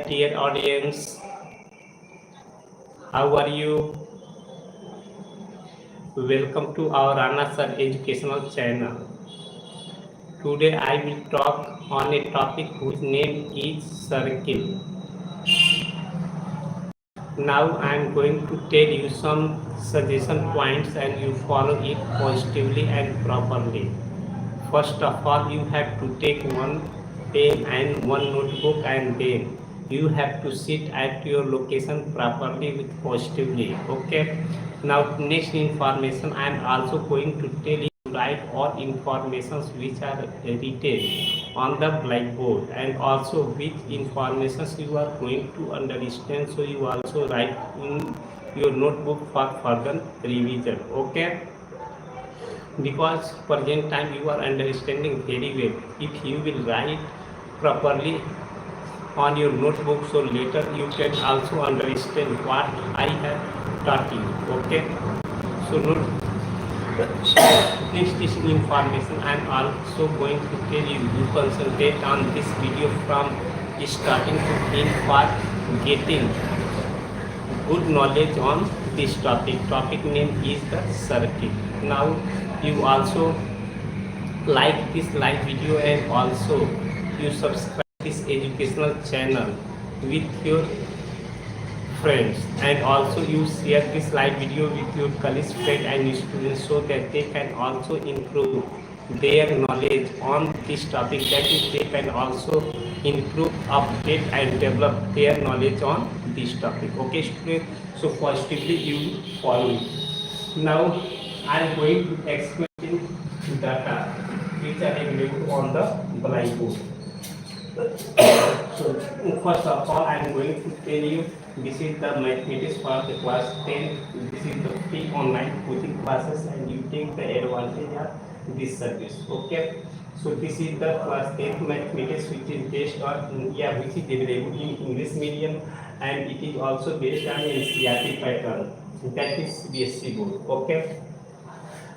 dear audience, how are you? Welcome to our RANA SIR educational channel. Today I will talk on a topic whose name is circle. Now I am going to tell you some suggestion points and you follow it positively and properly. First of all, you have to take one pen and one notebook, and then you have to sit at your location properly with positively. Okay. Now next information, I am also going to tell you to write all informations which are written on the blackboard, and also which informations you are going to understand. So you also write in your notebook for further revision. Okay, because present time you are understanding very well. If you will write properly on your notebook, so later you can also understand what I have taught you. Okay, so next is information I am also going to tell you. You concentrate on this video from starting to end for getting good knowledge on this topic. Topic name is the circuit. Now you also like this live video, and also you subscribe this educational channel with your friends, and also you share this live video with your colleagues, friends and students, so that they can also improve their knowledge on this topic. That is, they can also improve, update and develop their knowledge on this topic. Okay students, so positively you follow it. Now I am going to explain data which are available on the blackboard. So first of all, I am going to tell you, this is the mathematics for the class 10. This is the free online coaching classes, and you take the advantage of this service. Okay, so this is the class 10 mathematics, which is based on which is available in English medium, and it is also based on NCERT pattern, that is CBSE board. Okay,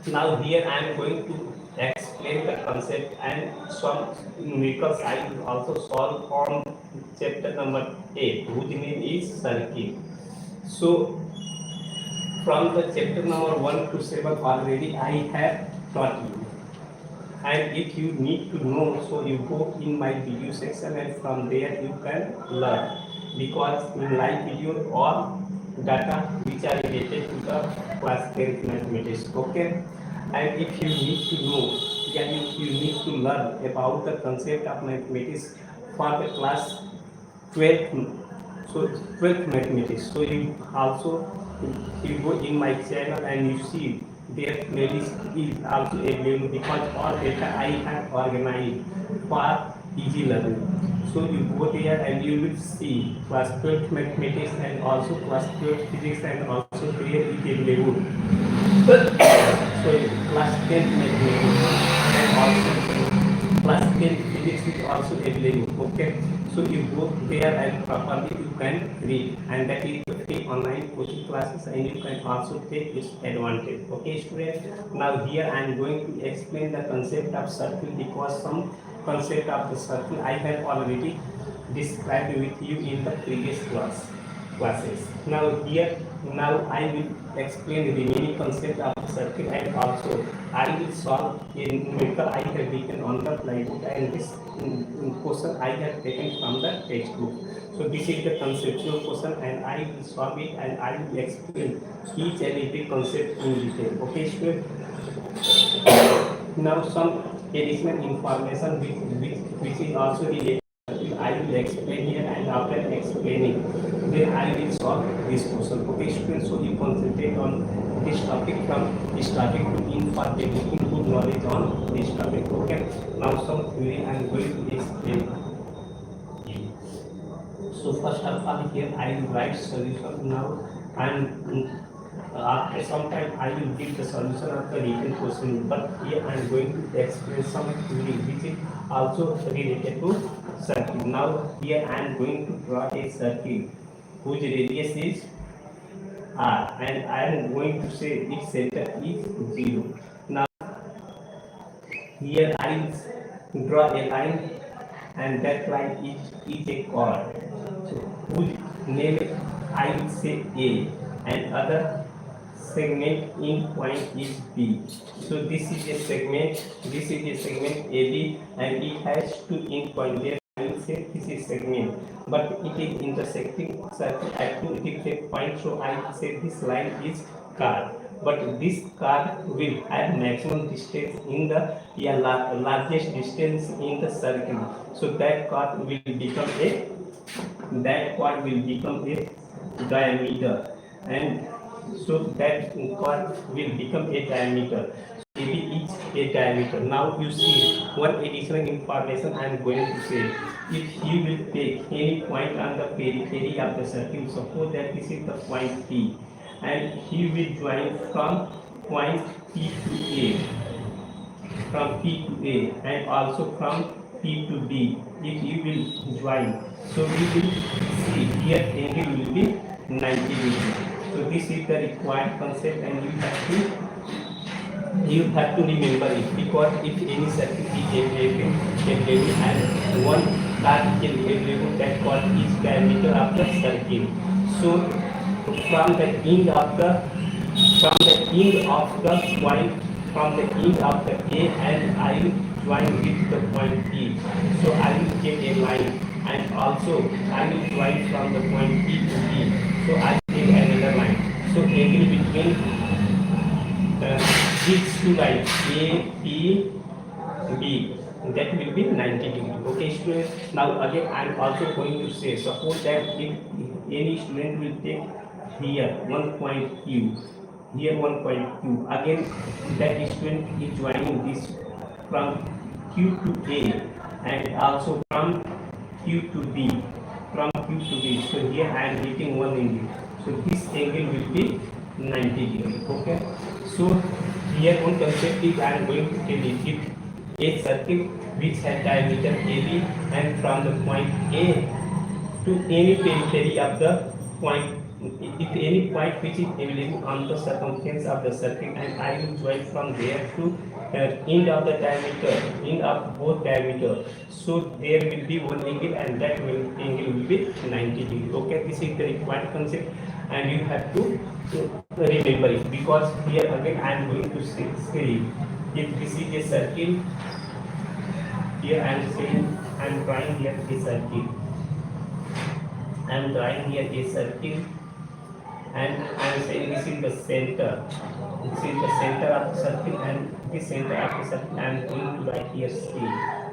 now here I am going to explain the concept and some numericals I will also solve on chapter number 8, whose name is circuit. So from the chapter number 1 to 7 already I have taught you, and if you need to know, so you go in my video section, and from there you can learn, because in live video all data which are related to the class 10 mathematics. Okay, and if you need to know, if you need to learn about the concept of mathematics for the class 12th, so 12th mathematics, so you also, you go in my channel and you see their playlist is also available, because all data I have organized for easy learning. So you go there and you will see class 12th mathematics and also class 12th physics, and also there is available. So class 10 mathematics and also class 10 physics is also available. Okay, so you go there and properly you can read, and that is the free online coaching classes, and you can also take its advantage. Okay students, now here I am going to explain the concept of circle, because some concept of the circle I have already described with you in the previous classes. Now here, now I will explain the remaining concept of the circle, and also I will solve a numerical I have written on the blackboard, and this question I have taken from the textbook. So this is the conceptual question, and I will solve it, and I will explain each and every concept in detail. Okay students, now some additional information which is also related, I will explain here, and after explaining, then I will solve this question. Okay students, so you concentrate on this topic from starting to end for getting good knowledge on this topic. Okay, now some theory I am going to explain. So first of all, here I will write solution. Now and after some time I will give the solution of the written question, but here I am going to explain some theory which is also related to circle. Now here I am going to draw a circle whose radius is r, and I am going to say its center is 0. Now here I will draw a line, and that line is a chord. So whose name I will say A, and other segment in point is B. So this is a segment, this is a segment AB, and it has two end points. There I will say this is segment, but it is intersecting circle at two different points. So I will say this line is car. But this car will have maximum distance in the largest distance in the circle. So that car will become a diameter, and so that chord will become a diameter. AB is a diameter. Now you see one additional information I am going to say. If you will take any point on the periphery of the circle, suppose that this is the point P, and he will join from point P to A, from P to A, and also from P to B. If you will join, so we will see here angle will be 90 degrees. So this is the required concept, and you have to remember it, because if any circuit is available and one card is available, that called is diameter of the circle. So from the end of the point, from the end of the A, and I will join with the point P. So I will get a line, and also I will join from the point P to B. So I will get another line. So angle between these two lines A, P, B, that will be 90 degree. Okay, students. Now again I am also going to say, suppose that if any student will take here one point Q, here one point Q, again that student is joining this from Q to A, and also from Q to B, from Q to B. So here I am getting one angle. So this angle will be 90 degree. Okay. So here one concept is I am going to tell you, if a circle which has diameter AB, and from the point A to any periphery of the point, if any point which is available on the circumference of the circle, and I will join from there to end of the diameter, end of both diameter. So there will be one angle, and that angle will be 90 degree. Okay, this is the required concept, and you have to remember it, because here again I am going to say, if this is a circle, here I am saying I am drawing here a circle. I am drawing here a circle, and I am saying this is the center. This is the center of the circle, and this center of the circle I am going to write here C,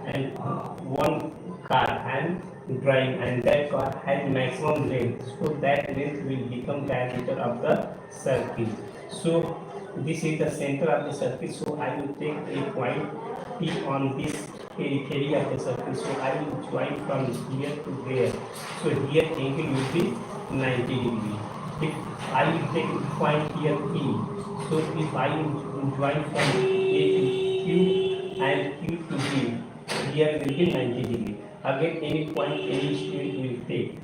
and one card I am drawing, and that card has maximum length. So that length will become diameter of the circle. So this is the center of the circle. So I will take a point P on this periphery of the circle. So I will join from here to there. So here angle will be 90 degree. If I will take point here P, so if I will join from A to Q and Q to B, here will be 90 degree. Again any point any student will take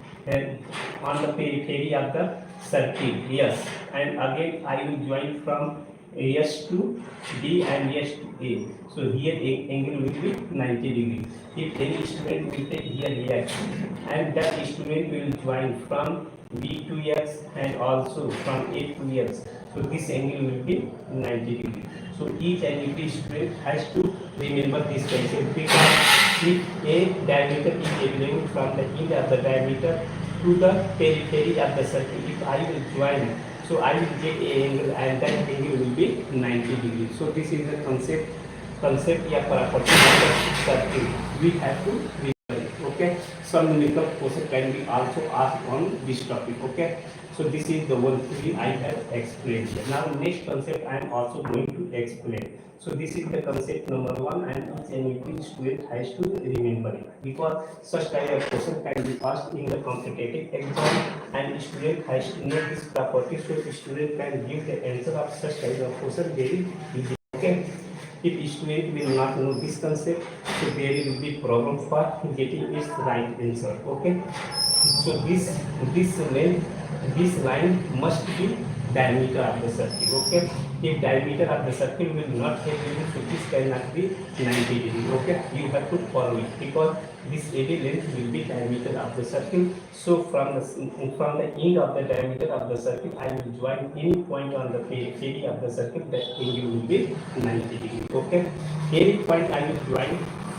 on the periphery of the circle, yes, and again I will join from S to B and S to A. So here angle will be 90 degree. If any student will take here X, and that student will join from B to X and also from A to X. So this angle will be 90 degree. So each and every student has to remember this concept, because if a diameter is available from the end of the diameter to the periphery of the circle, if I will join, so I will get a angle, and that angle will be 90 degrees. So this is the concept या property of the circle. We have to remember it. Okay. Some numerical question can be also asked on this topic. Okay. So this is the one theory I have explained. Now next concept I am also going to explain. So this is the concept number 1, and each and every student has to remember it, because such type of question can be asked in the competitive exam, and student has to know this property, so the student can give the answer of such type of question very easily. Okay. If student will not know this concept, so there will be problem for getting its right answer. Okay. So this line must be diameter of the circle. Okay, if diameter of the circle will not have limit, so this cannot be 90 degree. Okay, you have to follow it because this AD length will be diameter of the circle. So from the end of the diameter of the circle, I will join any point on the periphery of the circle. That angle will be 90 degree. Okay, any point I will join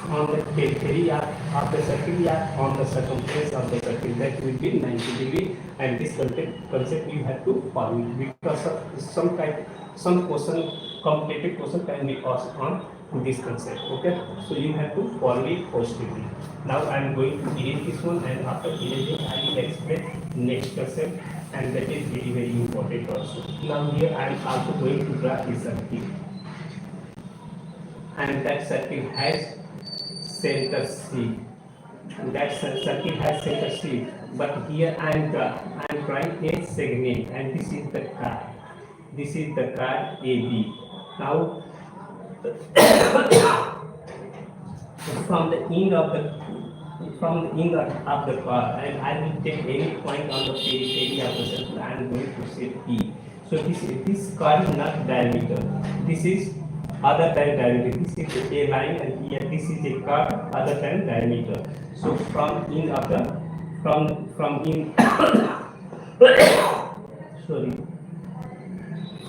on the periphery of the circle or on the circumference of the circle, that will be 90 degree. And this concept you have to follow it because of some question, complicated question can be asked on this concept. Okay, so you have to follow it positively. Now I am going to erase this one, and after erasing I will explain next concept, and that is very important also. Now here I am also going to draw a circle, and that circle has center C. That circle has center C, but here I am drawing a segment, and this is the card. This is the card AB. Now from the end of the card, and I will take any point on the periphery of the circle. I am going to say P. So this card is not diameter. This is other than diameter. This is a line, and here this is a curve other than diameter. So from end of the from end sorry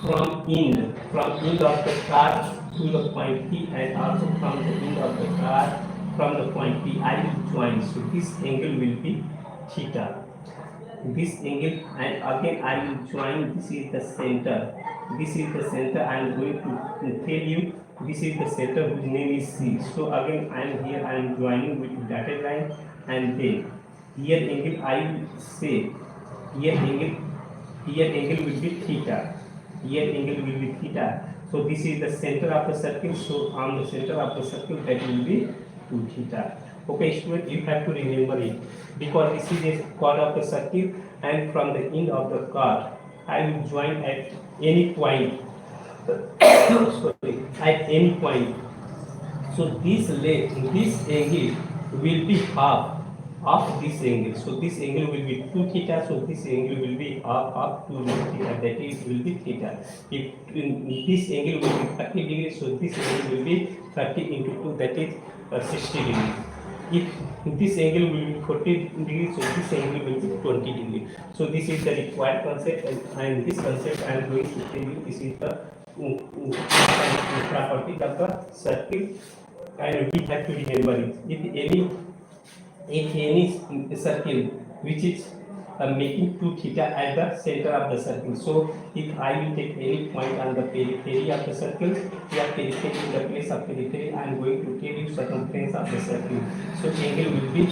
from end of the curve to the point P, and also from the end of the curve from the point P, I will join. So this angle will be theta. This angle, and again I will join. This is the center. This is the center. I am going to tell you this is the center whose name is C. So again I am here. I am joining with dotted line, and then here angle I will say here angle will be theta. Here angle will be theta. So this is the center of the circle. So on the center of the circle, that will be 2 theta. Okay, student, you have to remember it because this is a chord of the circle, and from the end of the chord, I will join at any point. Sorry, at any point. So this angle will be half of this angle. So this angle will be 2 theta. So this angle will be half 2 theta. That is will be theta. If this angle will be 30 degrees, so this angle will be 30 into 2. That is 60 degrees. If this angle will be 40 degrees, so this angle will be 20 degrees. So this is the required concept, and this concept I am going to tell you. This is the property of the circle, and we have to remember it. If any circle which is making 2 theta at the center of the circle. So if I will take any point on the periphery of the circle, here periphery in the place of periphery, I am going to tell you circumference of the circle. So angle will be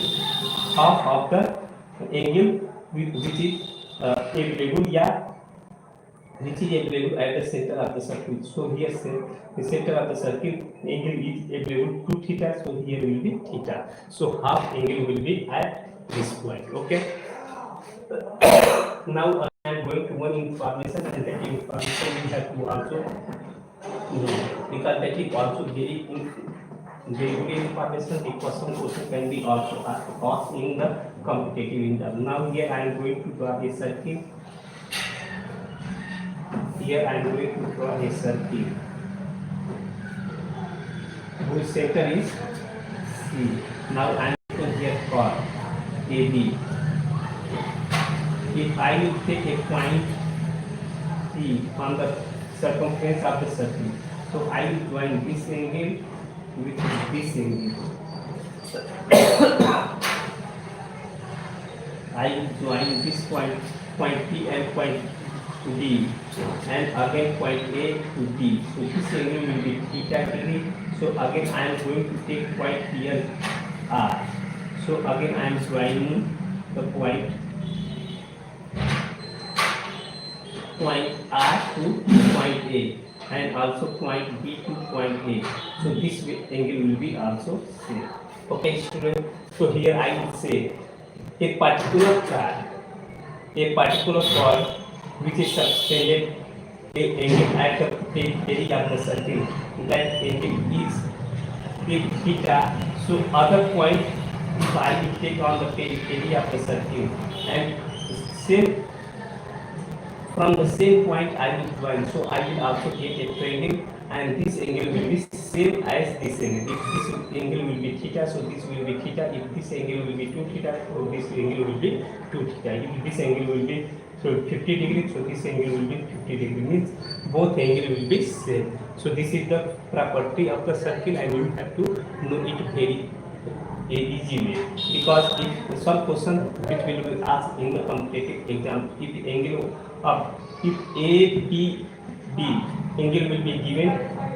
half of the angle which is available at the center of the circle. So here the center of the circle angle is available 2 theta. So here will be theta. So half angle will be at this point. Okay. Now I am going to one information, and that information we have to also know, because that is also very good information. The question can be also asked in the competitive exam. Now here I am going to draw a circle. Here I am going to draw a circle whose center is C. Now I am going here for AB. If I will take a point P on the circumference of the circle, so I will join this angle with this angle. I will join this point P and point D, and again point A to D. So this angle will be theta degree. So again I am going to take point here R. So again I am joining the point R to point A, and also point B to point A. So this angle will be also same. Okay, student. So here I will say a particular chord which is suspended a angle at the periphery of the circle. That angle is theta. So other point if I will take on the periphery of the circle, and same from the same point I will join. So I will also get a triangle, and this angle will be same as this angle. If this angle will be theta, so this will be theta. If this angle will be 2 theta, so this angle will be 2 theta. If this angle will be 50 degrees, so this angle will be 50 degrees. Means both angle will be same. So this is the property of the circle, and you have to know it very easy way, because if some question which will be asked in the competitive exam, if the angle of if ABB angle will be given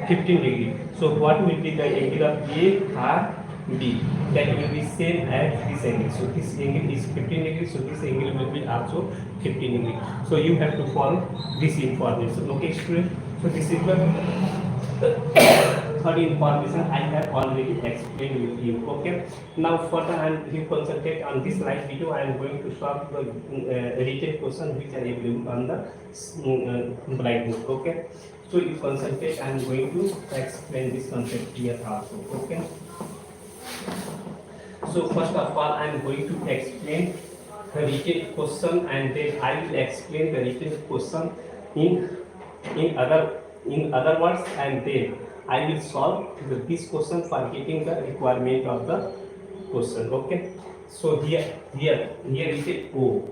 15 degree, so what will be the angle of ARB? That will be same as this angle. So this angle is 15 degrees, so this angle will be also 15 degrees. So you have to follow this information. Okay, student. So this is the third information I have already explained with you. Okay. Now further, and you concentrate on this live video. I am going to solve the written question which are available on the blackboard. Okay. So you concentrate. I am going to explain this concept here also. Okay. So first of all, I am going to explain the written question, and then I will explain the written question in other words, and then I will solve this question for getting the requirement of the question. Okay. So here is a O.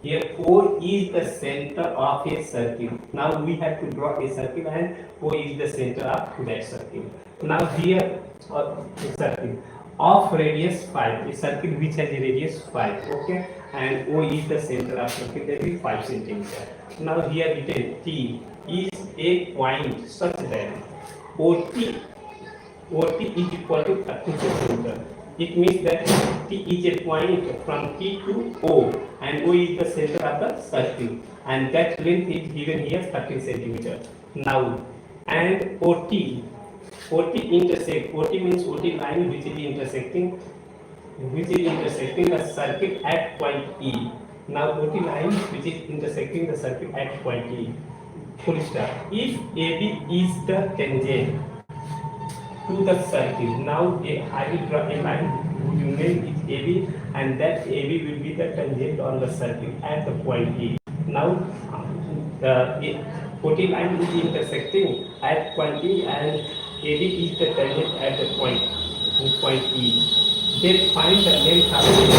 Here O is the center of a circle. Now we have to draw a circle, and O is the center of that circle. Now here a circle of radius 5, a circle which has a radius 5. Okay, and O is the center of circle, that is 5 centimeter. Now here written T is a point such that OT is equal to 13 centimeter. It means that T is a point from T to O, and O is the center of the circle, and that length is given here 13 centimeter. Now, and OT intersect. OT means OT line which is intersecting the circle at point E. Now OT line which is intersecting the circle at point E. Full stop. If AB is the tangent to the circle, now I will draw a line whose name is AB, and that AB will be the tangent on the circle at the point E. Now the OT line is intersecting at point E, and AB is the tangent at the point E. Then find the length of AB.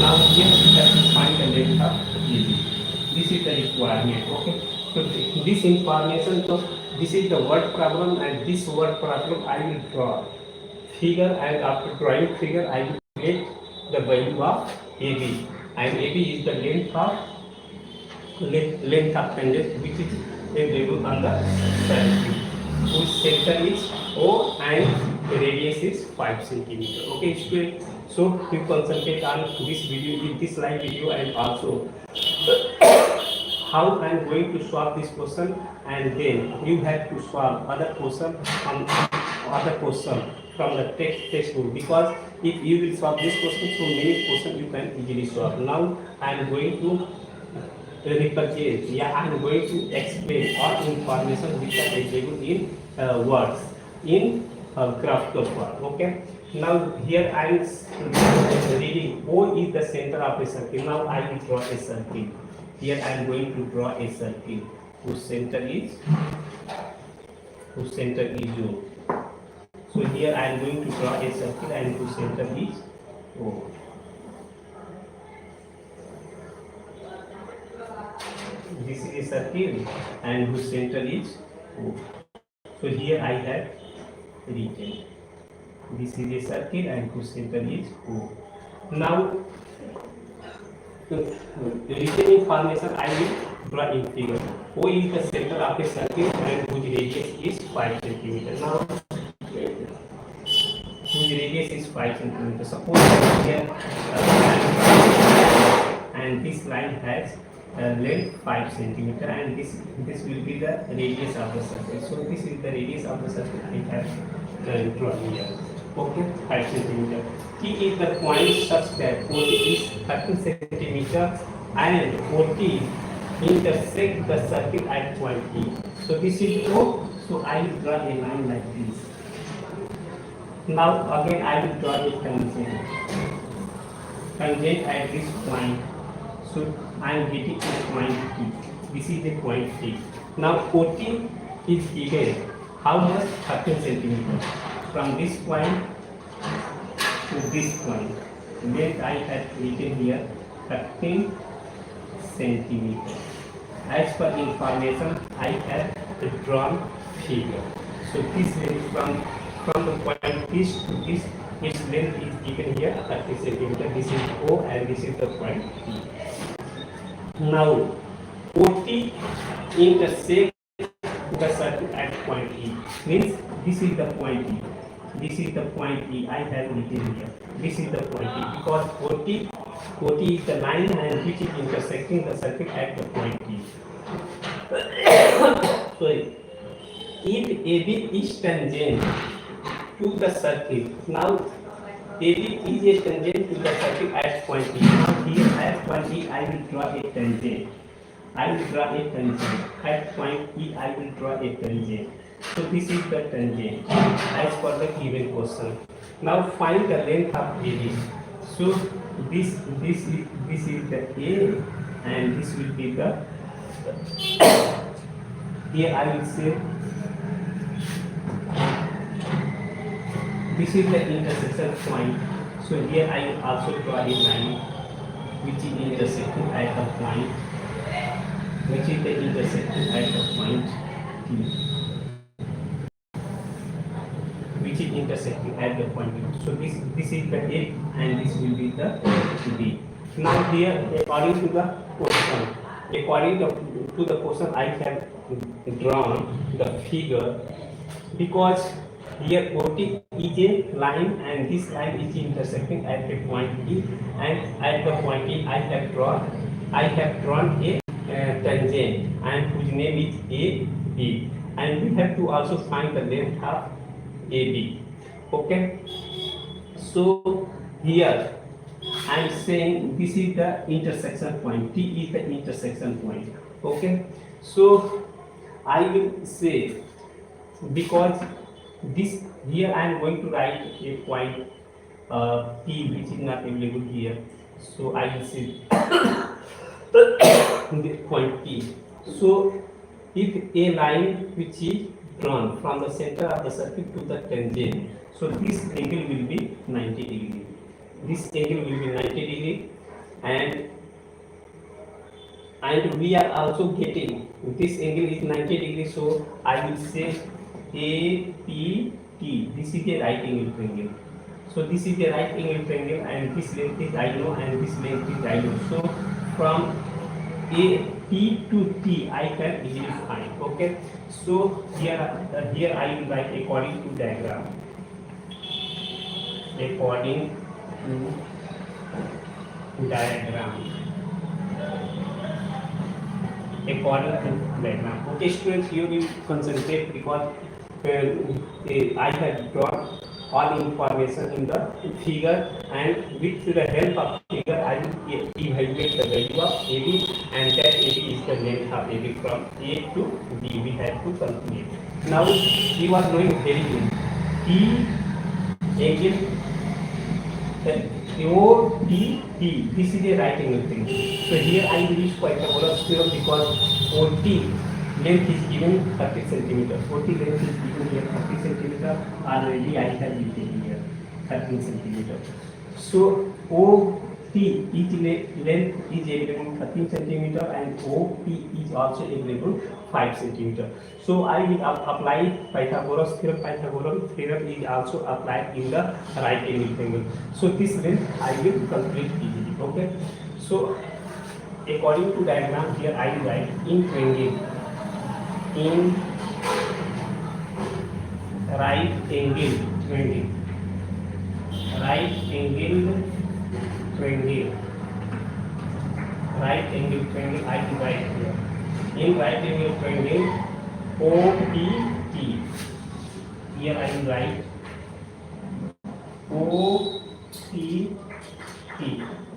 Now here we have to find the length of AB. This is the requirement. Okay. So this information, so this is the word problem, and this word problem I will draw figure, and after drawing figure I will get the value of AB, and AB is the length of tangent which is available on the circle, whose center is O and the radius is 5 centimeter. Okay, student. So you concentrate on this video, this live video, and also how I am going to solve this question, and then you have to solve other question from the textbook, because if you will solve this question, so many questions you can easily solve. Now I am going to represent, I am going to explain all information which are available in words, in graphical form. Okay. Now here I am reading O is the center of a circle. Now I will draw a circle. Here I am going to draw a circle whose center is O. So here I am going to draw a circle and whose center is O. This is a circle and whose center is O. So here I have written this is a circle and whose center is O. Now the written information I will draw in figure. O is the center of a circle and whose radius is 5 centimeter. Now whose radius is 5 centimeter. Suppose here and this line has length 5 centimeter, and this will be the radius of the circle. So this is the radius of the circle I have drawn here. Okay, 5 centimeter. T is the point such that OT is 13 centimeter and OT intersect the circle at point E. So this is O. So I will draw a line like this. Now again I will draw a tangent at this point. So I am getting a point P. This is the point P. Now OT is given how much? 13 centimeters. From this point to this point. Length I have written here 13 centimeters. As per information I have drawn figure. So this length from the point this to this, its length is given here 30 centimeters. This is O and this is the point P. Now OT intersects the circle at point E. Means this is the point E. This is the point E. I have written here. This is the point E because OT is the line and which is intersecting the circle at the point E. So if AB is tangent to the circle, now AB is a tangent to the circle at point E. Now here at point E I will draw a tangent. I will draw a tangent. At point E I will draw a tangent. So this is the tangent as per the given question. Now find the length of AB. So this is the A and this will be the here I will say this is the intersection point. So here I will also draw a line which is intersecting at the point, which is the intersection at the point T, which is intersecting at the point T. So this is the A and this will be the B. Now here according to the question, I have drawn the figure because here OT is a line and this line is intersecting at the point E, and at the point E I have drawn a tangent and whose name is AB, and we have to also find the length of AB. Okay, so here I am saying this is the intersection point. T is the intersection point. Okay, so I will say because this here I am going to write a point P which is not available here. So I will say the point P. So if a line which is drawn from the center of the circle to the tangent, so this angle will be 90 degree. This angle will be 90 degree, and we are also getting this angle is 90 degree. So I will say APT. This is a right angle triangle. So this is a right angle triangle, and this length is I know, and this length is I know. So from A P to T I can easily find. Okay. So here I will write according to diagram. According to diagram. Okay, students, here you concentrate because I have drawn all information in the figure, and with the help of figure I will evaluate the value of AB, and that AB is the length of AB from A to B. We have to calculate. Now you are knowing very good T angle OTP. This is a right angle triangle. So here I will use Pythagoras theorem because OT length is given 30 centimeter. OT length is given here 30 centimeter. Already I have written here 13 centimeter. So OT each length is available 13 centimeter and OP is also available 5 centimeter. So I will apply Pythagoras theorem. Pythagoras theorem is also applied in the right angle triangle. So this length I will calculate easily. Okay. So according to diagram here I will write in triangle. In right angle triangle, right angle triangle, right angle triangle I will write here. In right angle triangle OPT, here I will write OPT.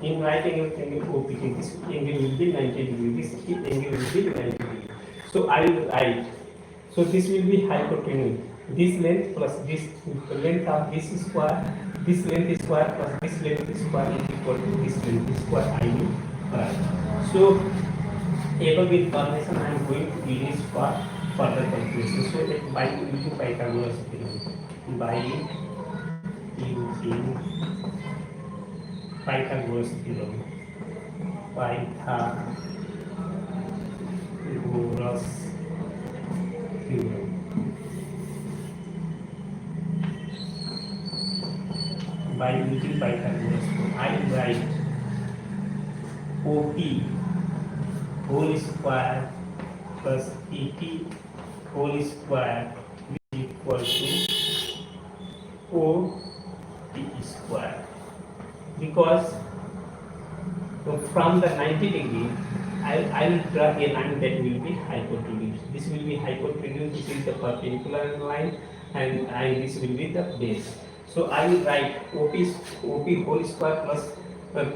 In right angle triangle OPT, this angle will be 90 degree, this angle will be 90 degree. So I will write, so this will be hypotenuse. This length plus this length of this square, this length square plus this length square is equal to this length square. I will write. So above information I am going to erase for further calculation. So that by using Pythagoras theorem, by using Pythagoras theorem, Pythagoras theorem. By using Pythagoras theorem, I write OP whole square plus ET whole square is equal to OT square, because from the 90 degree I will draw a line that will be hypotenuse. This will be hypotenuse, this is the perpendicular line, and this will be the base. So I will write OP whole square plus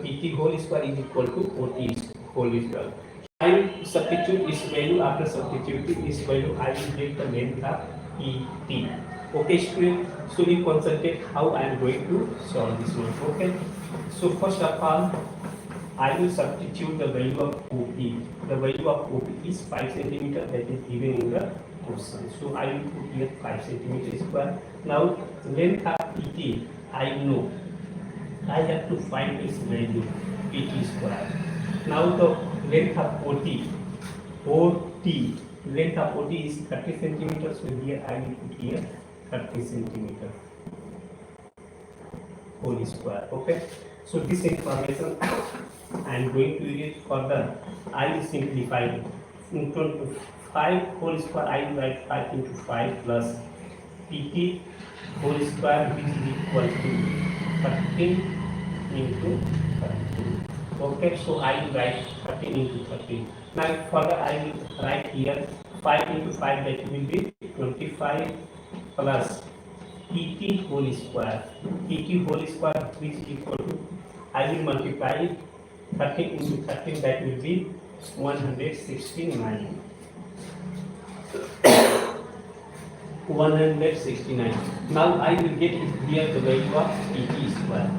PT whole square is equal to OT whole square. I will substitute this value. After substituting this value, I will get the length of ET. Okay, student. So we concentrate how I am going to solve this one. Okay. So first of all, I will substitute the value of OP. The value of OP is 5 cm, that is given in the question. So I will put here 5 cm square. Now length of ET, I know. I have to find its value, ET square. Now the length of OT, length of OT is 30 cm. So here I will put here 30 cm whole square. Okay. So this information I am going to use further. I will simplify it. 5 whole square, I will write 5 into 5 plus PT whole square, which is equal to 13 into 13. Okay, so I will write 13 into 13. Now further I will write here 5 into 5, that will be 25 plus PT whole square. PT whole square, which is equal to, I will multiply 13 into 13, that will be 169. 169. Now I will get here the value of PT square.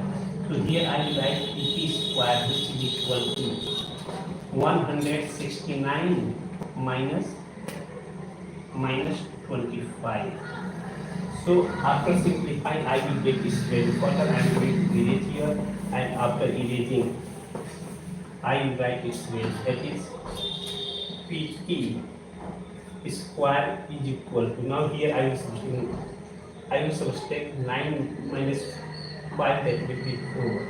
So here I will write PT square, which is equal to 169 minus 25. So after simplifying, I will get this value. Further I am going to erase here, and after erasing, I will write this value, that is PT square is equal to, now here I will subtract 9 minus 5, that will be 4,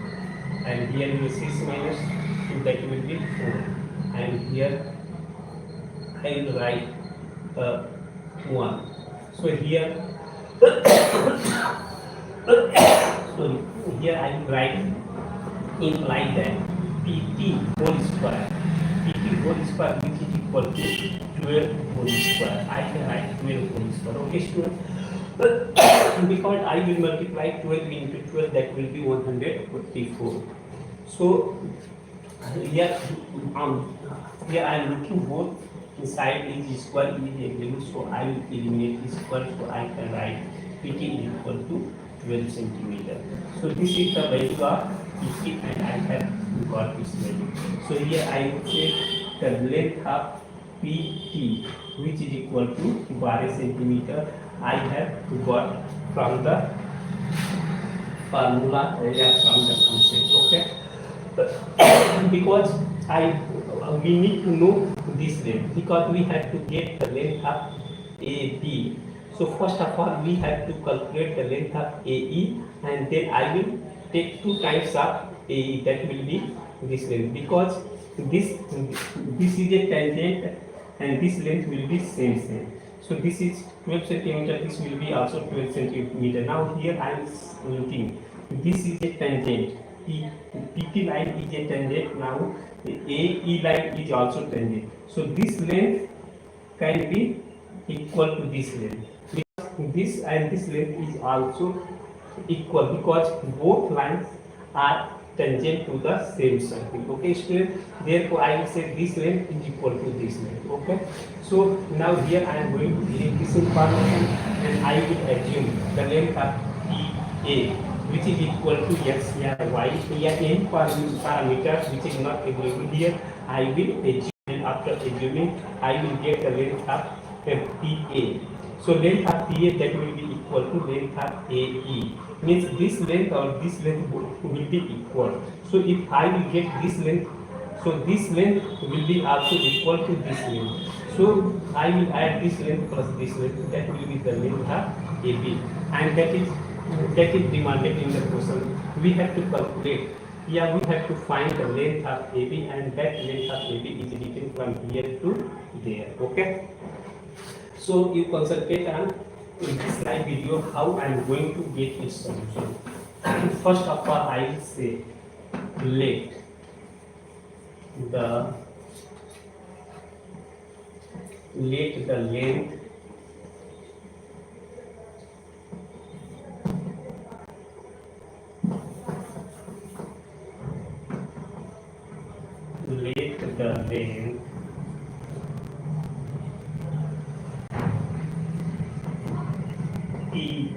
and here will 6 minus 2, that will be 4, and here I will write 1. So here sorry, here I will write imply that PT whole square, which is equal to 12 whole square. I can write 12 whole square. Okay, student. Because I will multiply 12 into 12, that will be 144. So here I am looking both inside is square is available, so I will eliminate this square, so I can write PT is equal to 12 centimeter. So this is the value of PT, and I have got this value. So here I will say the length of PT, which is equal to 12 centimeter, I have got from the formula, from the concept. Okay. Because we need to know this length, because we have to get the length of AB. So first of all, we have to calculate the length of AE, and then I will take 2 times of AE, that will be this length, because this is a tangent and this length will be same. So this is 12 centimeter, this will be also 12 centimeter. Now here I am looking, this is a tangent, PT line is a tangent, now AE line is also tangent. So this length can be equal to this length. This and this length is also equal, because both lines are tangent to the same circle. Okay, student. Therefore, I will say this length is equal to this length. Okay. So now here I am going to delete this information, and I will assume the length of EA, which is equal to x here y here n parameters which is not available here. I will assume, and after assuming I will get the length of PA. So length of PA that will be equal to length of AE. Means this length or this length will be equal. So if I will get this length, so this length will be also equal to this length. So I will add this length plus this length, that will be the length of AB, and that is demanded in the question. We have to calculate. Yeah, we have to find the length of AB, and that length of AB is written from here to there. Okay. So you concentrate on in this live video how I am going to get its solution. First of all, I will say let the length E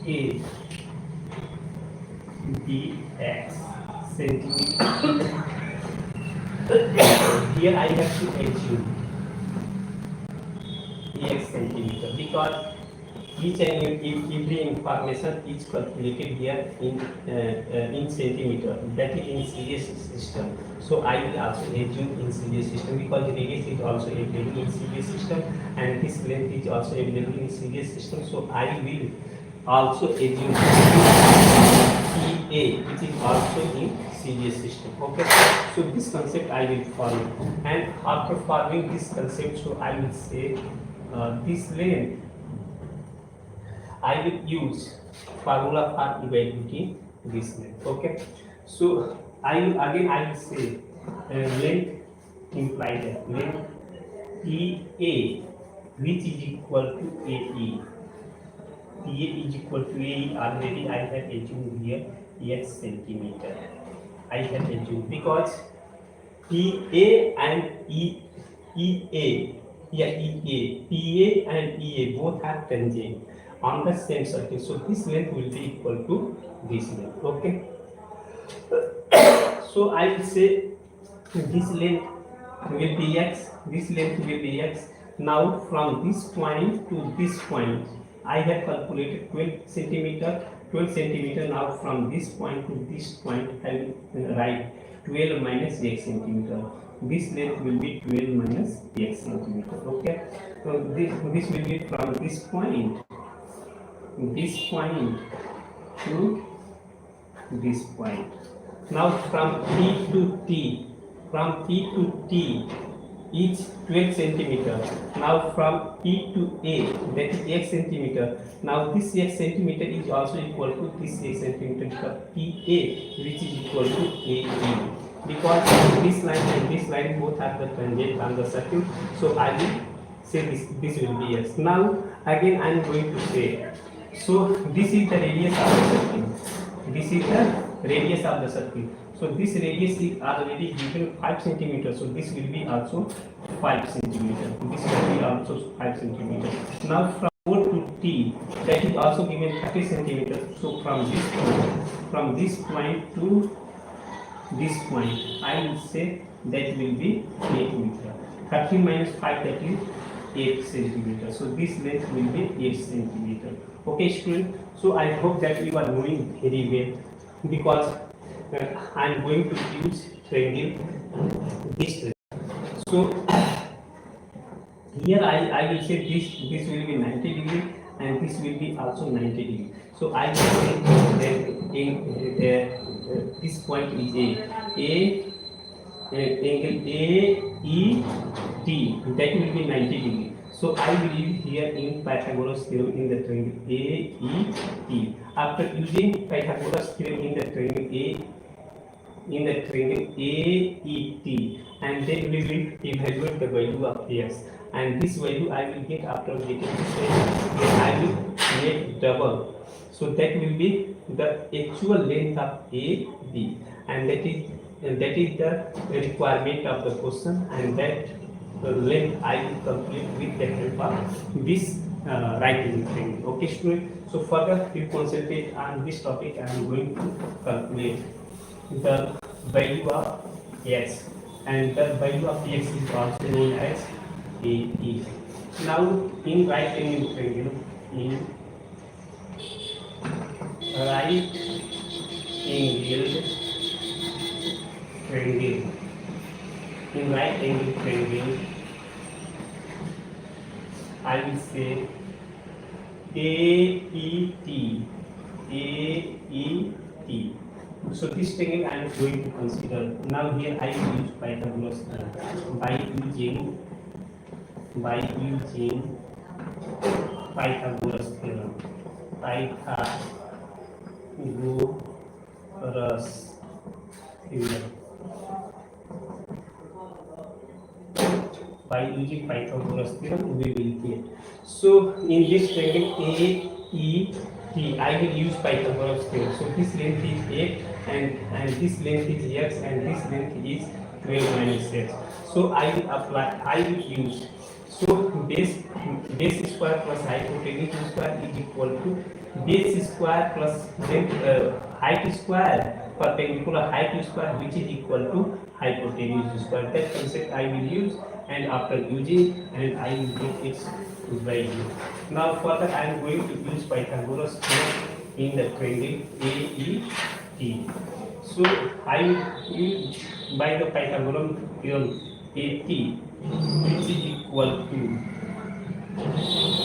A dx centimeter. Here I have to assume dx centimeter because each and every information is calculated here in centimeter, that is in series system. So I will also assume in series system because radius is also available in series system and this length is also available in series system. So I will also assume EA, which is also in series system. Okay, so this concept I will follow, and after following this concept, so I will say this length I will use formula for evaluating this length. Okay, so I will say length implied that length EA, which is equal to AE. PA is equal to AE. Already I have assumed here x centimeter. I have assumed because PA and EA, PA and EA both have tangent on the same circle. So this length will be equal to this length. Okay. So I will say this length will be x, this length will be x. Now from this point to this point, I have calculated 12 centimeter. Now from this point to this point, I will write 12 minus x centimeter. This length will be 12 minus x centimeter. Okay. So this will be from this point to this point. Now from T to T is 12 centimeter. Now from T to A, that is x centimeter. Now this x centimeter is also equal to this x centimeter because PA, which is equal to AE. Because this line and this line both have the tangent on the circle, so I will say this will be x. Now again I am going to say, so this is the radius of the circle. This is the radius of the circle. So this radius is already given 5 centimeters. So this will be also 5 centimeters. This will be also 5 centimeters. Now from O to T, that is also given 30 centimeters. So from this point to this point, I will say that will be 8 meters. 30 minus 5, that is 8 centimeters. So this length will be 8 centimeters. Okay, student. So I hope that you are knowing very well because I am going to use triangle this. So here I will say this will be 90 degree and this will be also 90 degree. So I will say that in this point is angle AET, that will be 90 degree. So I will use here in Pythagoras theorem in the triangle AET. After using Pythagoras theorem in the triangle AET, and then we will evaluate the value of x. And this value I will get after getting this value, then I will make double. So that will be the actual length of AB, and that is the requirement of the question, and that length I will complete with the help of this right angle triangle. Okay, student. So further you concentrate on this topic. I am going to calculate the value of x. and the value of x is also known as AE. Now in right angle triangle, in right angled triangle, in right angle triangle, I will say AET. AET. So this triangle I am going to consider. Now here I will use Pythagoras by using Pythagoras theorem. Pythagoras theorem. By using Pythagoras theorem, we will get. So in this triangle AET, I will use Pythagoras theorem. So this length is 8 and this length is x and this length is 12 minus x. So I will use. So base square plus hypotenuse square is equal to base square plus length height square perpendicular height square, which is equal to hypotenuse square. That concept I will use, and after using, and I will get its value. Now further I am going to use Pythagoras theorem in the triangle AET. So I will use by the Pythagoras theorem AT, which is equal to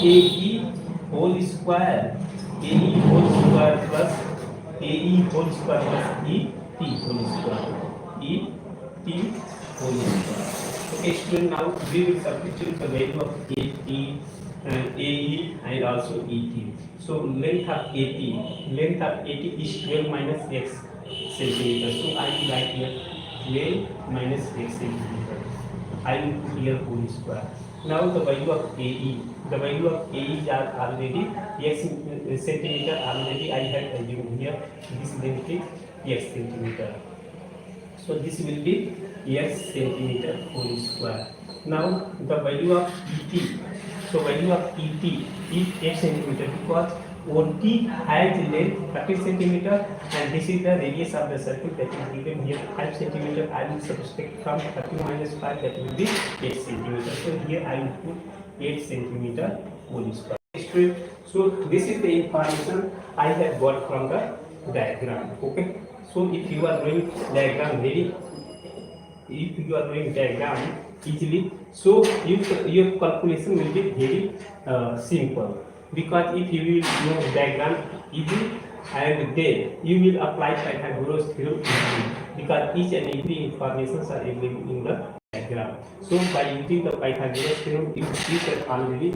AE whole square, AE whole square plus AE whole square plus ET whole square, ET whole square. Okay, student, now we will substitute the value of AT and AE and also ET. So length of AT is 12 minus x centimeter. So I will write here 12 minus x centimeter. I will put here whole square. Now the value of AE is already x centimeter. Already I have assumed here this length is x centimeter. So this will be x centimeter whole square. Now the value of ET. So value of ET is 8 centimeter because OT has length 30 centimeter and this is the radius of the circle that is given here 5 centimeter. I will subtract from 30 minus 5, that will be 8 centimeter. So here I will put 8 centimeter whole square. So this is the information I have got from the diagram. Okay. So if you are doing diagram easily, so your calculation will be very simple, because if you will know diagram easy, and then you will apply Pythagoras theorem easily, because each and every information are available in the diagram. So by using the Pythagoras theorem, you can already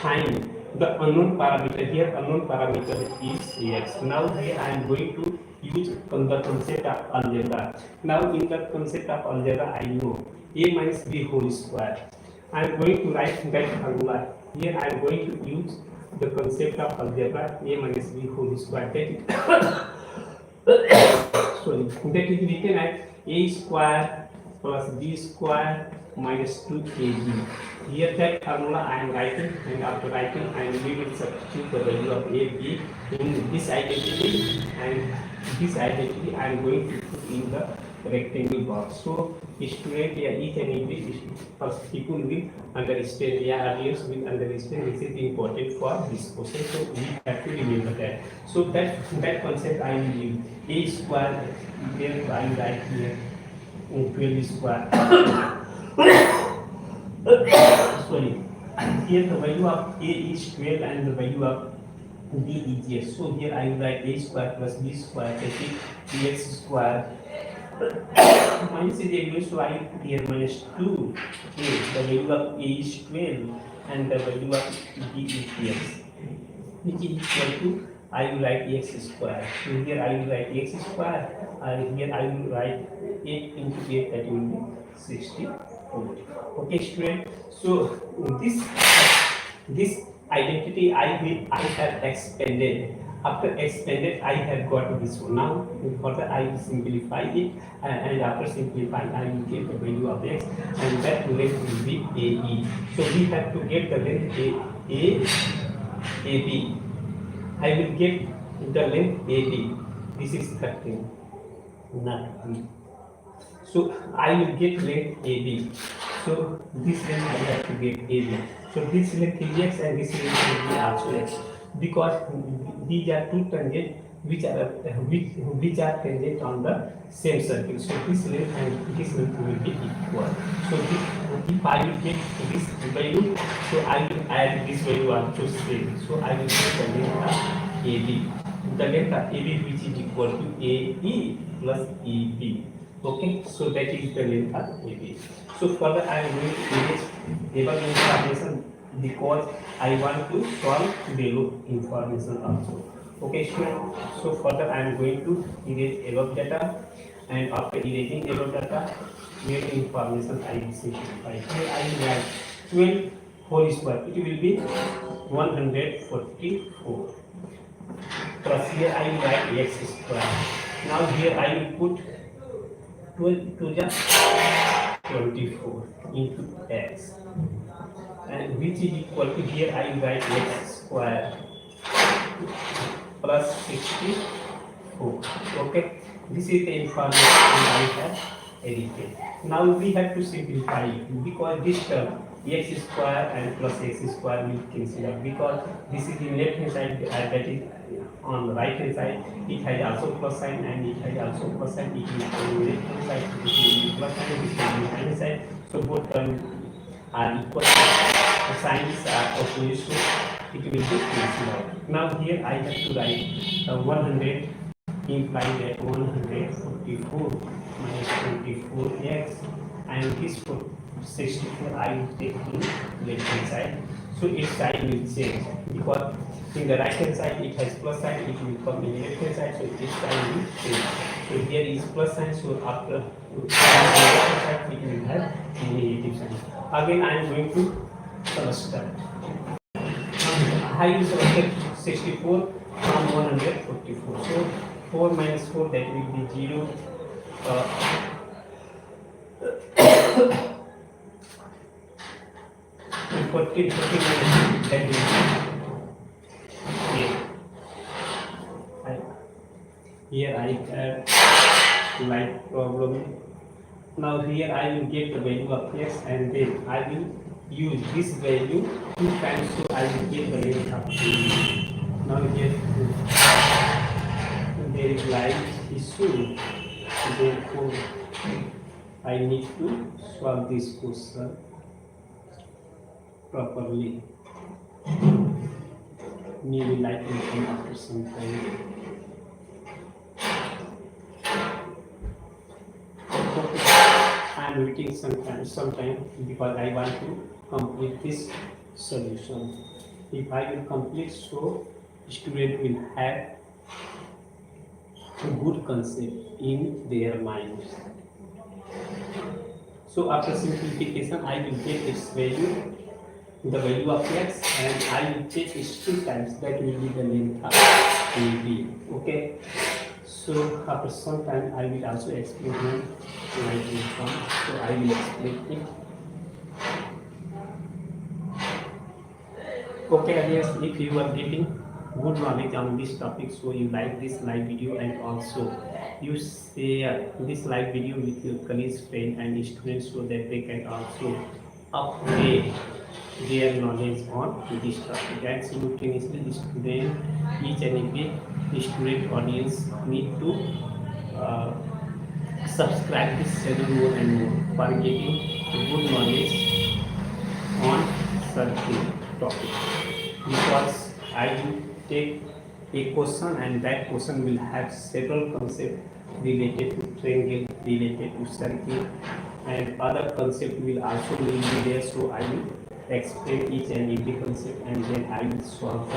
find the unknown parameter. Here unknown parameter is x. Now here I am going to use the concept of algebra. Now in the concept of algebra, I know a minus b whole square. I am going to write that formula. Here I am going to use the concept of algebra, a minus b whole square. That is that is written as a square plus b square minus 2ab. Here that formula I am writing, and after writing we will substitute the value of a, b in this identity, and this identity I am going to put in the rectangle box. So student, each and every people will understand, audience will understand. This is important for this question, so we have to remember that. So that concept I will use a square. Here I will write here 12 square. Sorry, here the value of a is 12 and the value of b is x. So here I will write a square plus b square, that is x square minus is equal, so I put here minus 2. Okay, the value of a is 12 and the value of b is x, which is equal to, I will write x square. So here I will write x square, and here I will write 8 into 8, that will be 64. Okay, student. So this identity I have expanded. After expanded, I have got this one. Now further I will simplify it, and after simplifying I will get the value of x, and that length will be AE. So we have to get the length AB. I will get the length AB. This is 13, not B. So I will get length AB. So this length I have to get AB. So this length is x and this length will be also x, because these are two tangents which are tangent on the same circle. So this length and this length will be equal. So this, if I will get this value, so I will add this value also same. So I will get the length of AB. The length of AB which is equal to AE plus EB. Okay, so that is the length of AB. So further I am going to erase above information because I want to solve below information also. Okay, so further I am going to erase above data, and after erasing above data, where information I will simplify. Here I will write 12 whole square. It will be 144. Plus here I will write x square. Now here I will put 12 to the 24 into x, and which is equal to, here I will write x square plus 64. Okay, this is the information I have edited. Now we have to simplify it, because this term x square and plus x square will cancel out, because this is the left hand side, that is on the right hand side it has also plus sign, and it has also plus sign. It is on the left hand side, it will be plus sign, this is on the right hand side. So both terms are equal, the signs are opposite, so it will be cancelled out. Now here I have to write 100 imply that 144 minus 24x, and this 64 I will take to left hand side. So its sign will change, because in the right hand side it has plus sign, it will come in left hand side, so its sign will change. So here is plus sign, so after left hand side it will have negative sign. Again I am going to subtract. I will subtract 64 from 144. So 4 minus 4, that will be 0. 14 minus, that will be 8. Here I have like problem. Now here I will get the value of x, and then I will use this value 2 times, so I will get the length of a. Now here there is light issue, therefore I need to solve this question properly. Maybe light will come after some time. I am waiting sometime because I want to complete this solution. If I will complete, so student will have a good concept in their minds. So after simplification, I will get its value, the value of x, and I will take it 2 times. That will be the length of AB. Okay. So after some time, I will also explain my income. So I will explain it. Okay, audience, if you are getting good knowledge on this topic, so you like this live video, and also you share this live video with your colleagues, friends, and students, so that they can also upgrade their knowledge on this topic. And simultaneously, the student, each and every student audience need to subscribe this channel more and more for getting good knowledge on certain topic, because I will take a question, and that question will have several concepts related to triangle, related to circle, and other concept will also be there. So I will explain each and every concept, and then I will solve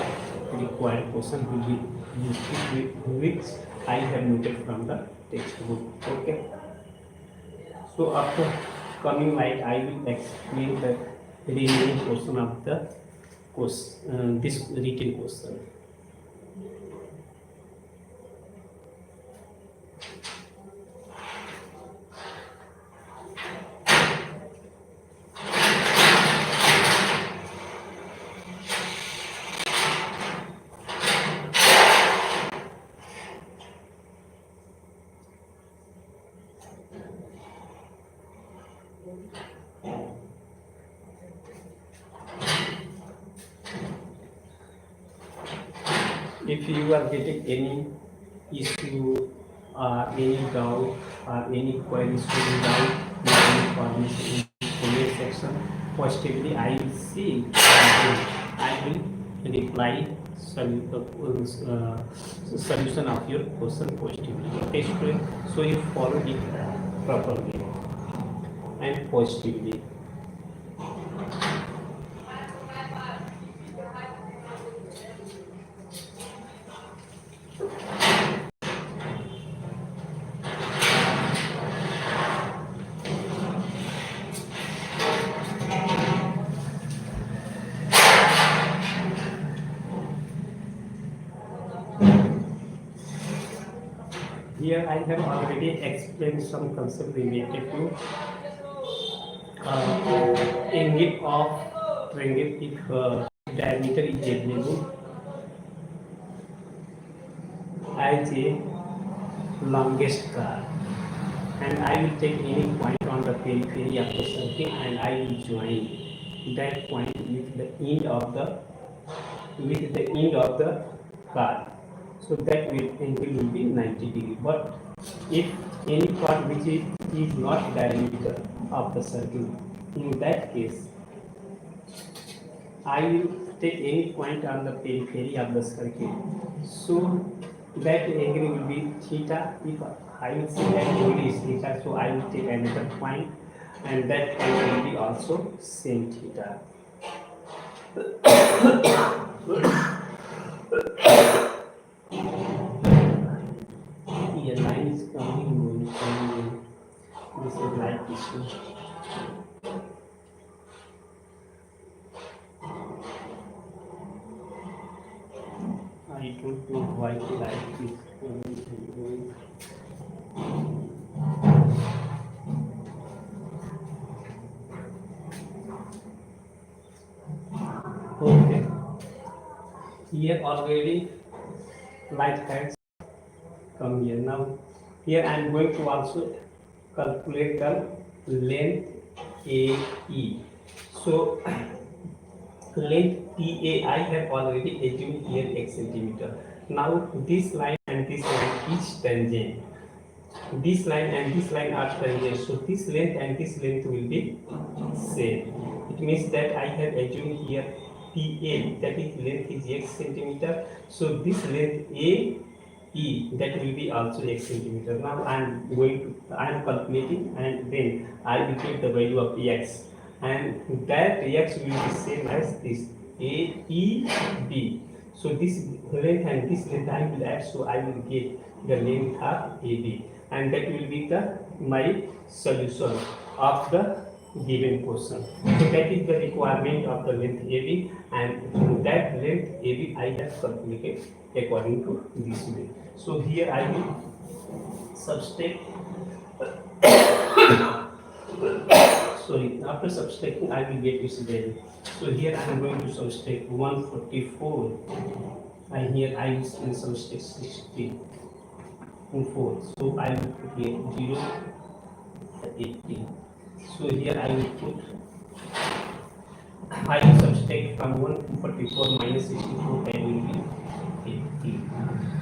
the required question will be used, which I have noted from the textbook. Okay. So after coming light, I will explain the remaining portion of the course, this written question. If you are getting any issue or any doubt or any queries to be write any information in comment section positively, I will see and I will reply solution of your question positively. Okay, student, so you follow it properly and positively. Here I have already explained some concept related to ingot of ringgit if diameter is available as a longest car, and I will take any point on the periphery of the circle and I will join that point with the end of the car. So that angle will be 90 degree. But if any part which is not diameter of the circle, in that case, I will take any point on the periphery of the circle. So that angle will be theta. If I will see that angle is theta, so I will take another point, and that point will be also same theta. Yeah, line is coming. This is like this one. I don't know why the light is going. Okay. Here already light has come here. Now here I am going to also calculate the length AE. So length EA I have already assumed here x centimeter. Now this line and this line is tangent. This line and this line are tangent. So this length and this length will be same. It means that I have assumed here PA, that is length is x centimeter. So this length AE, that will be also x centimeter. Now I am calculating, and then I will get the value of x, and that x will be same as this AEB. So this length and this length I will add, so I will get the length of AB, and that will be my solution of the given question. So that is the requirement of the length AB, and that length AB I have calculated according to this way. So here I will subtract. Sorry, after subtracting I will get this value. So here I am going to subtract 144, and here I will subtract 64. So I will put here 0, 80. So here I will put, I will subtract from 144 minus 64, that will be 80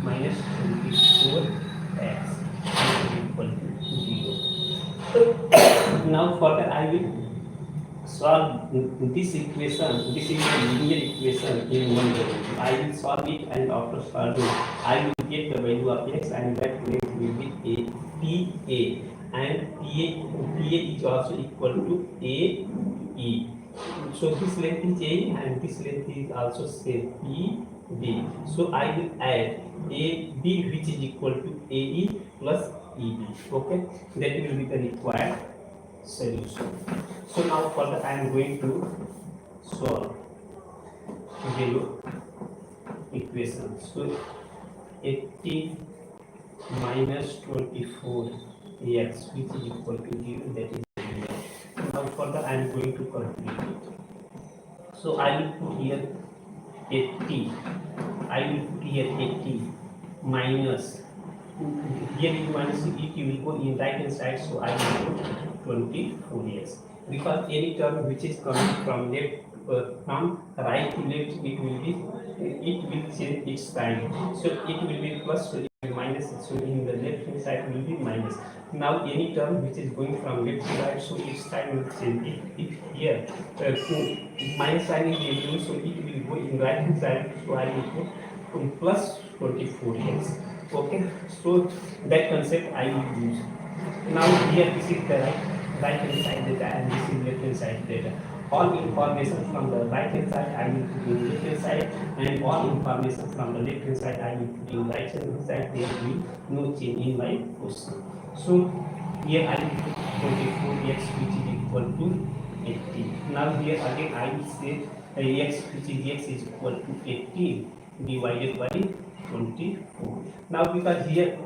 minus 24x equal to 0. Now further I will solve this equation. This is a linear equation in one variable. I will solve it, and after solving I will get the value of x, and that length will be PA, and PA is also equal to AE. So this length is A and this length is also same EB. So I will add AB, which is equal to AE plus EB. Okay, that will be the required solution. So now further I am going to solve value equation. So 80 minus 24 x, which is equal to 0, that is 0. Now further I am going to calculate it. So I will put here 80. I will put here 80 minus, here is minus, it will go in right hand side, so I will put 24x, because any term which is coming from left from right to left, it will change its sign. So it will be plus, so it will be minus. So in the left hand side will be minus. Now any term which is going from left to right, so its sign will change. If here minus sign is used, so it will go in right hand side. So I will put plus 24x. Okay, so that concept I will use. Now here this is the right hand side data and this is left hand side data. All information from the right hand side I will put in left hand side, and all information from the left hand side I will put in right hand side. There will be no change in my question. So here I will put 24x which is equal to 80. Now here again I will say x which is x is equal to 80 divided by 24. Now because here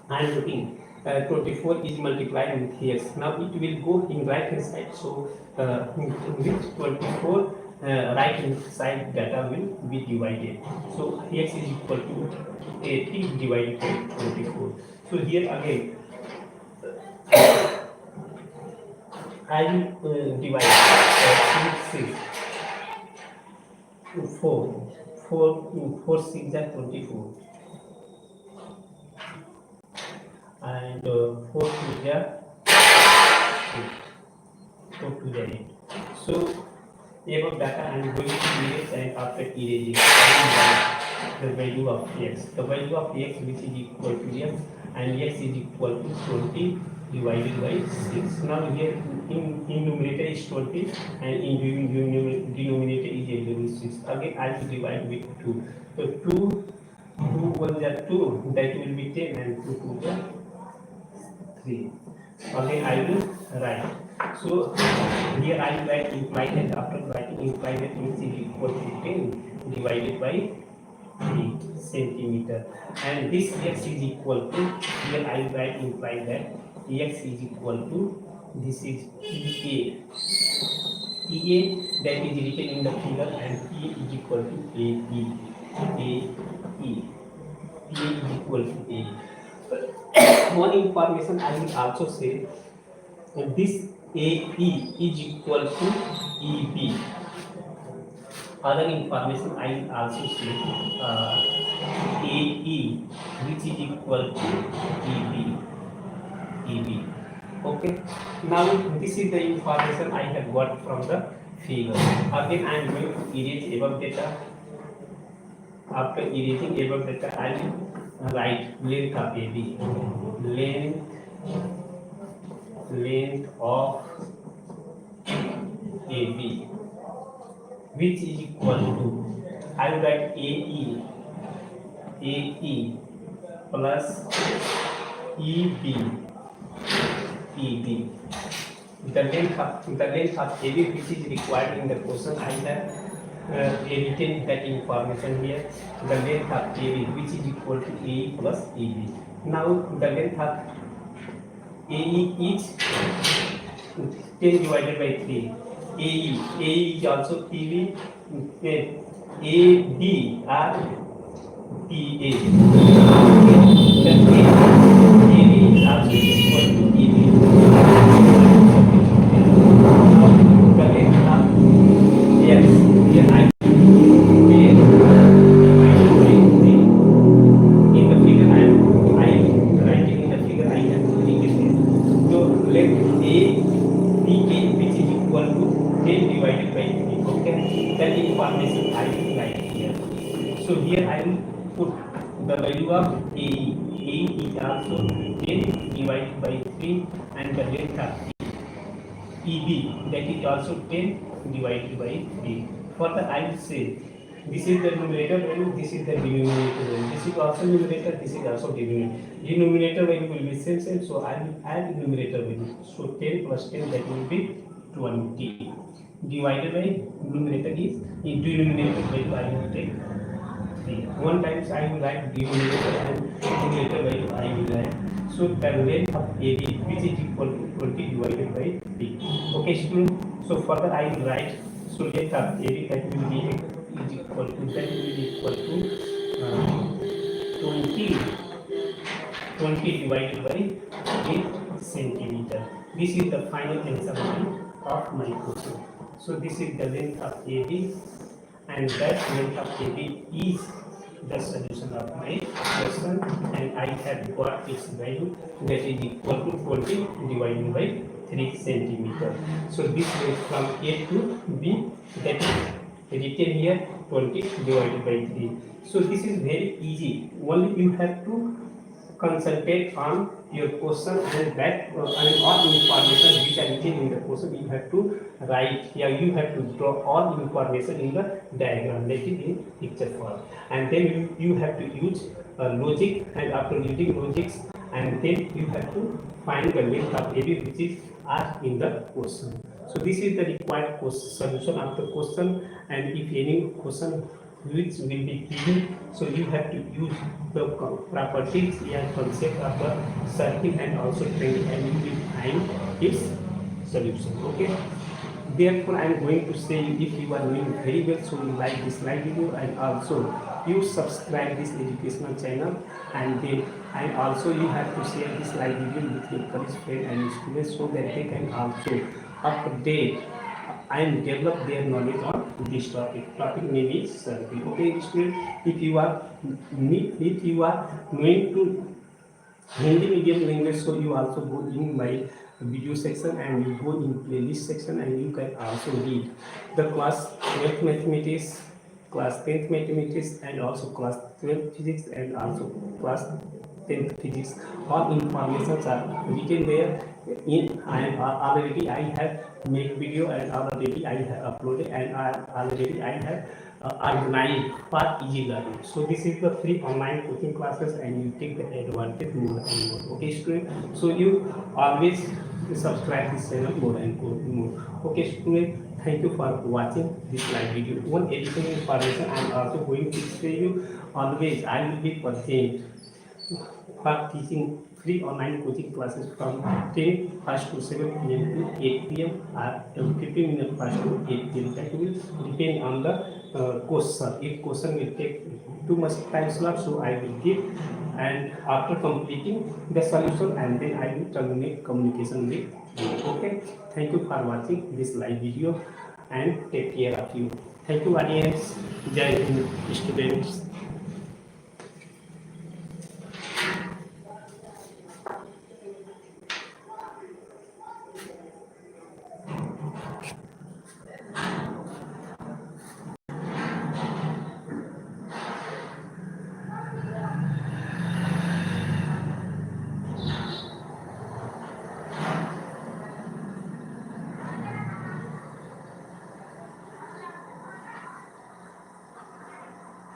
I am looking 24 is multiplied with x. Now it will go in right hand side. So with 24 right hand side data will be divided. So x is equal to 80 divided by 24. So here again I will divide 6 4 6 are 24 and 4 2 are 8. So above data I am going to erase, and after erasing the value of x. The value of x which is equal to x, and x is equal to 20 divided by 6. Now here in numerator is 20 and in denominator is 6. Again I will divide with 2. So 2 1 are 2, that will be 10, and 2 2 are 3. Again I will write. So here I will write implied, and after writing implied that means is equal to 10 divided by 3 centimeter, and this x is equal to, here I will write implied that x is equal to, this is EA that is written in the figure, and P is equal to AE is equal to A. One information I will also say, this AE is equal to EB. Other information I will also say AE which is equal to EB. Okay. Now this is the information I have got from the figure. Again I am going to erase above data. After erasing above data, I will write length of AB. Length of AB, which is equal to, I will write AE plus EB. The length of AB which is required in the question, I have written that information here. The length of AB which is equal to AE plus EB. Now the length of AE is 10 divided by 3. AE is also PB. AB are PA. AB is also equal to EB. Now the length of yes, here I so here I will put the value of AE. AE is also 10 divided by 3, and the length of EB, that is also 10 divided by 3. Further I will say this is the numerator value, this is the denominator value. This is also numerator, this is also denominator. Denominator value will be same, so I will add numerator value. So 10 plus 10, that will be 20 divided by numerator is, in denominator value I will take 3. One times I will write denominator and numerator value I will write. So the length of AB which is equal to 20 divided by 3. Okay student, so further I will write, so length of AB that will be is equal to, that will be equal to 20 divided by 8 centimeter. This is the final answer of my question. So this is the length of AB, and that length of AB is the solution of my question, and I have got its value, that is equal to 20 divided by 3 centimeter. So this goes from A to B, that is written here 20 divided by 3. So this is very easy. Only you have to concentrate on your question, and that and all information which are written in the question you have to write here. You have to draw all information in the diagram, like it in picture form, and then you have to use logic, and after using logics, and then you have to find the length of AB which is asked in the question. So this is the required solution of the question, and if any question which will be given, so you have to use the properties and concept of the circle and also triangle, and you will find its solution. Okay, therefore I am going to say, if you are doing very well, so you like this live video, and also you subscribe this educational channel, and then also you have to share this live video with your colleagues, friends and students, so that they can also update and develop their knowledge on this topic. Topic name is circle. Okay, student, if you are going to Hindi medium language, so you also go in my video section, and you go in playlist section, and you can also read the class 12th mathematics, class 10th mathematics, and also class 12th physics, and also class 10th physics. All informations are written there. I have made video, and already I have uploaded, and already I have organized for easy learning. So this is the free online coaching classes, and you take the advantage more and more. Okay, student. So you always subscribe this channel more and more. Okay, student. Thank you for watching this live video. One additional information I am also going to say you. Always I will be present for teaching free online coaching classes from 10 past to 7 p.m. to 8 p.m. or 15 minutes past to 8 p.m. That will depend on the question. If question will take too much time slot, so I will give, and after completing the solution, and then I will terminate communication with you. Okay, thank you for watching this live video, and take care of you. Thank you, audience. Jai Hind, students.